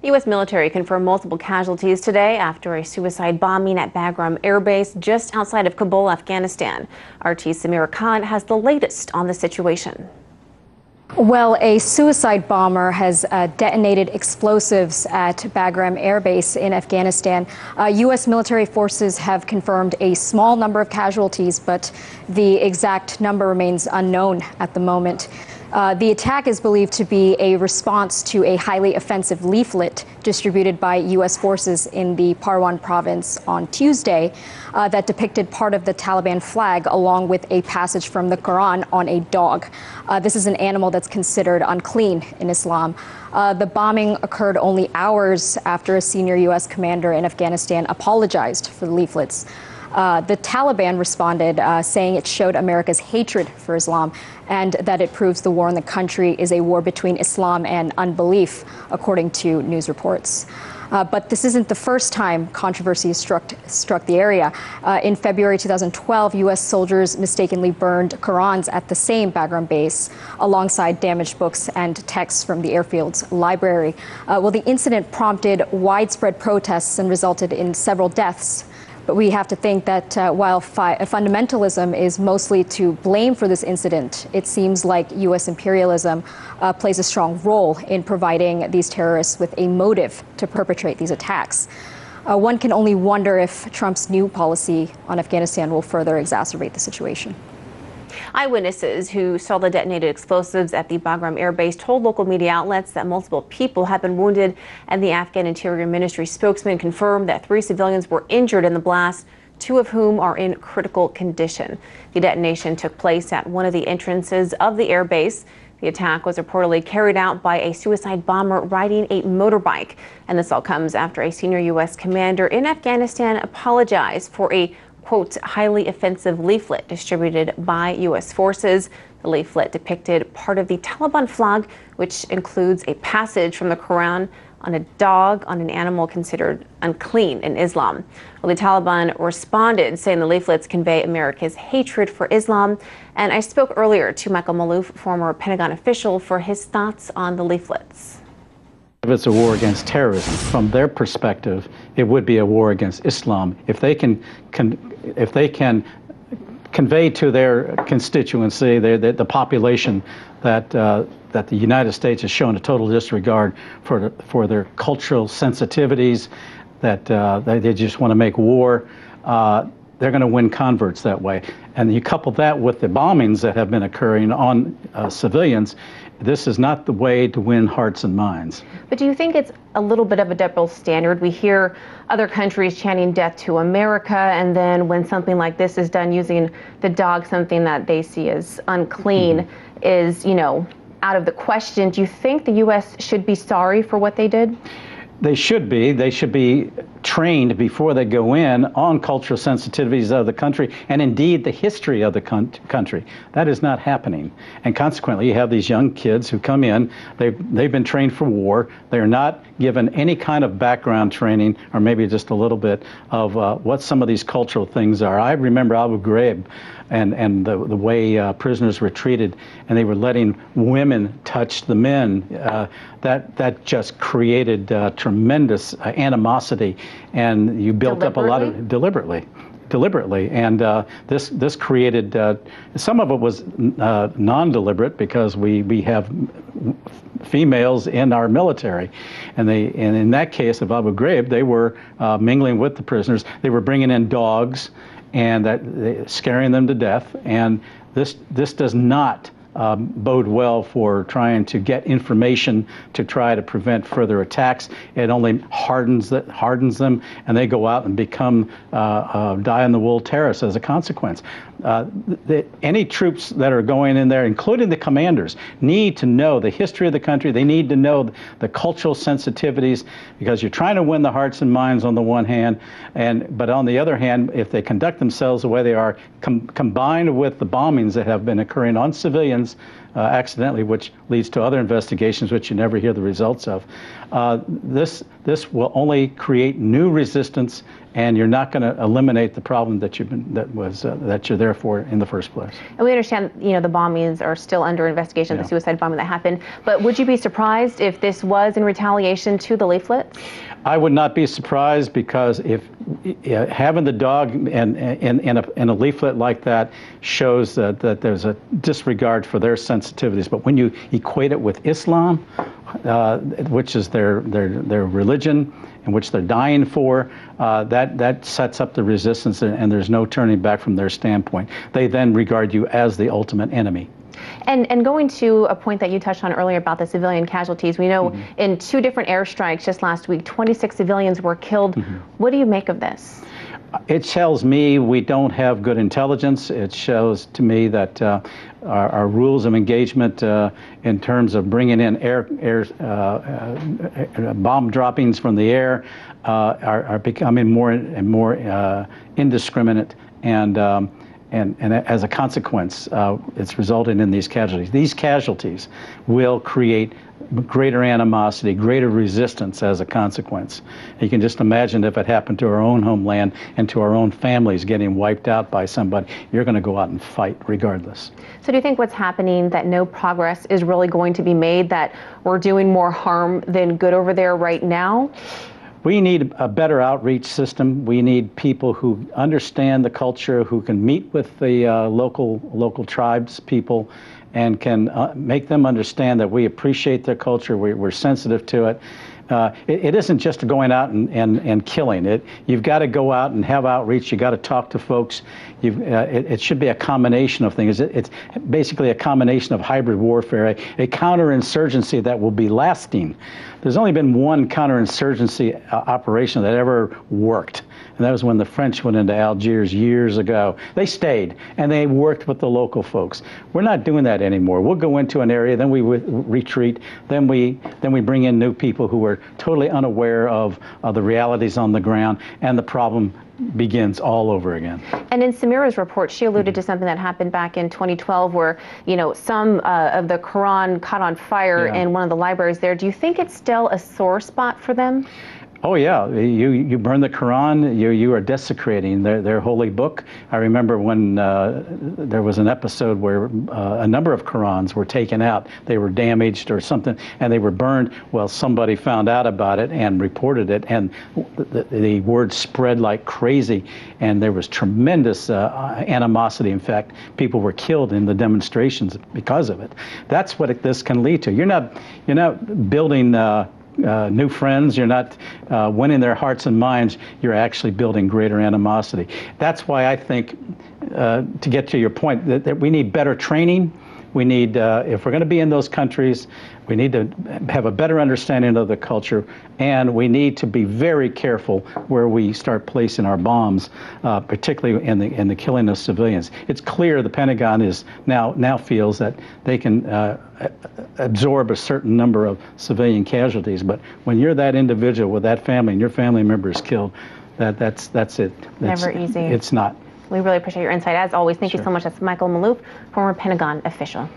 The U.S. military confirmed multiple casualties today after a suicide bombing at Bagram Air Base just outside of Kabul, Afghanistan. RT's Samira Khan has the latest on the situation. Well, a suicide bomber has detonated explosives at Bagram Air Base in Afghanistan. U.S. military forces have confirmed a small number of casualties, but the exact number remains unknown at the moment. The attack is believed to be a response to a highly offensive leaflet distributed by U.S. forces in the Parwan province on Tuesday that depicted part of the Taliban flag along with a passage from the Quran on a dog. This is an animal that's considered unclean in Islam. The bombing occurred only hours after a senior U.S. commander in Afghanistan apologized for the leaflets. The Taliban responded, saying it showed America's hatred for Islam and that it proves the war in the country is a war between Islam and unbelief, according to news reports. But this isn't the first time controversy has struck the area. In February 2012, U.S. soldiers mistakenly burned Qurans at the same Bagram base alongside damaged books and texts from the airfield's library. Well, the incident prompted widespread protests and resulted in several deaths. But we have to think that while fundamentalism is mostly to blame for this incident, it seems like U.S. imperialism plays a strong role in providing these terrorists with a motive to perpetrate these attacks. One can only wonder if Trump's new policy on Afghanistan will further exacerbate the situation. Eyewitnesses who saw the detonated explosives at the Bagram Air Base told local media outlets that multiple people have been wounded, and the Afghan Interior Ministry spokesman confirmed that 3 civilians were injured in the blast, 2 of whom are in critical condition. The detonation took place at one of the entrances of the air base. The attack was reportedly carried out by a suicide bomber riding a motorbike, and this all comes after a senior U.S. commander in Afghanistan apologized for a quote, highly offensive leaflet distributed by U.S. forces. The leaflet depicted part of the Taliban flag, which includes a passage from the Quran on a dog on an animal considered unclean in Islam. Well, the Taliban responded, saying the leaflets convey America's hatred for Islam. And I spoke earlier to Michael Maloof, former Pentagon official, for his thoughts on the leaflets. If it's a war against terrorism, from their perspective, it would be a war against Islam. If they can convey to their constituency, the population, that the United States has shown a total disregard for their cultural sensitivities, that they just want to make war, they're going to win converts that way. And you couple that with the bombings that have been occurring on civilians, this is not the way to win hearts and minds. But do you think it's a little bit of a double standard? We hear other countries chanting death to America, and then when something like this is done using the dog, something that they see as unclean, is, you know, out of the question. Do you think the U.S. should be sorry for what they did? They should be. They should be trained before they go in on cultural sensitivities of the country and indeed the history of the country. That is not happening. And consequently, you have these young kids who come in, they've been trained for war. They're not given any kind of background training, or maybe just a little bit of what some of these cultural things are. I remember Abu Ghraib and the way prisoners were treated, and they were letting women touch the men. That just created tremendous animosity, and you built up a lot of deliberately, and this created some of it was non-deliberate, because we have females in our military, and in that case of Abu Ghraib, they were mingling with the prisoners. They were bringing in dogs and scaring them to death, and this does not bode well for trying to get information to try to prevent further attacks. It only hardens them, and they go out and become die-in-the-wool terrorists as a consequence. Any troops that are going in there, including the commanders, need to know the history of the country. They need to know the cultural sensitivities, because you're trying to win the hearts and minds on the one hand, but on the other hand, if they conduct themselves the way they are, combined with the bombings that have been occurring on civilians, accidentally, which leads to other investigations which you never hear the results of. This will only create new resistance, and you're not going to eliminate the problem that you're there for in the first place. And we understand, the bombings are still under investigation, the suicide bombing that happened. But would you be surprised if this was in retaliation to the leaflets? I would not be surprised, because if having the dog in a leaflet like that shows that there's a disregard for their sensitivities. But when you equate it with Islam, which is their religion, in which they're dying for, that sets up the resistance, and there's no turning back from their standpoint. They then regard you as the ultimate enemy. And going to a point that you touched on earlier about the civilian casualties, we know in 2 different airstrikes just last week, 26 civilians were killed. What do you make of this? It tells me we don't have good intelligence. It shows to me that our rules of engagement in terms of bringing in bomb droppings from the air are becoming more and more indiscriminate, and as a consequence, it's resulting in these casualties. These casualties will create greater animosity, greater resistance as a consequence. You can just imagine if it happened to our own homeland and to our own families getting wiped out by somebody, you're going to go out and fight regardless. So do you think what's happening, that no progress is really going to be made, that we're doing more harm than good over there right now? We need a better outreach system. We need people who understand the culture, who can meet with the local tribes people, and can make them understand that we appreciate their culture, we're sensitive to it. It isn't just going out and killing it. You've got to go out and have outreach. You've got to talk to folks. It should be a combination of things. It's basically a combination of hybrid warfare, a counterinsurgency that will be lasting. There's only been one counterinsurgency operation that ever worked, and that was when the French went into Algiers years ago. They stayed, and they worked with the local folks. We're not doing that anymore. We'll go into an area, then we retreat, then we bring in new people who are totally unaware of the realities on the ground, and the problem begins all over again. And in Samira's report, she alluded to something that happened back in 2012 where, some of the Quran caught on fire in one of the libraries there. Do you think it's still a sore spot for them? Oh yeah, you burn the Quran, you are desecrating their holy book. I remember when there was an episode where a number of Qurans were taken out. They were damaged or something, and they were burned. Well, somebody found out about it and reported it, and the word spread like crazy, and there was tremendous animosity. In fact, people were killed in the demonstrations because of it. That's what this can lead to. You're not building new friends, you're not winning their hearts and minds, you're actually building greater animosity. That's why I think, to get to your point, that we need better training. We need, if we're going to be in those countries, we need to have a better understanding of the culture, and we need to be very careful where we start placing our bombs, particularly in the killing of civilians. It's clear the Pentagon is now feels that they can absorb a certain number of civilian casualties, but when you're that individual with that family and your family member is killed, that's it. Never easy. It's not. We really appreciate your insight. As always, thank you so much. That's Michael Maloof, former Pentagon official.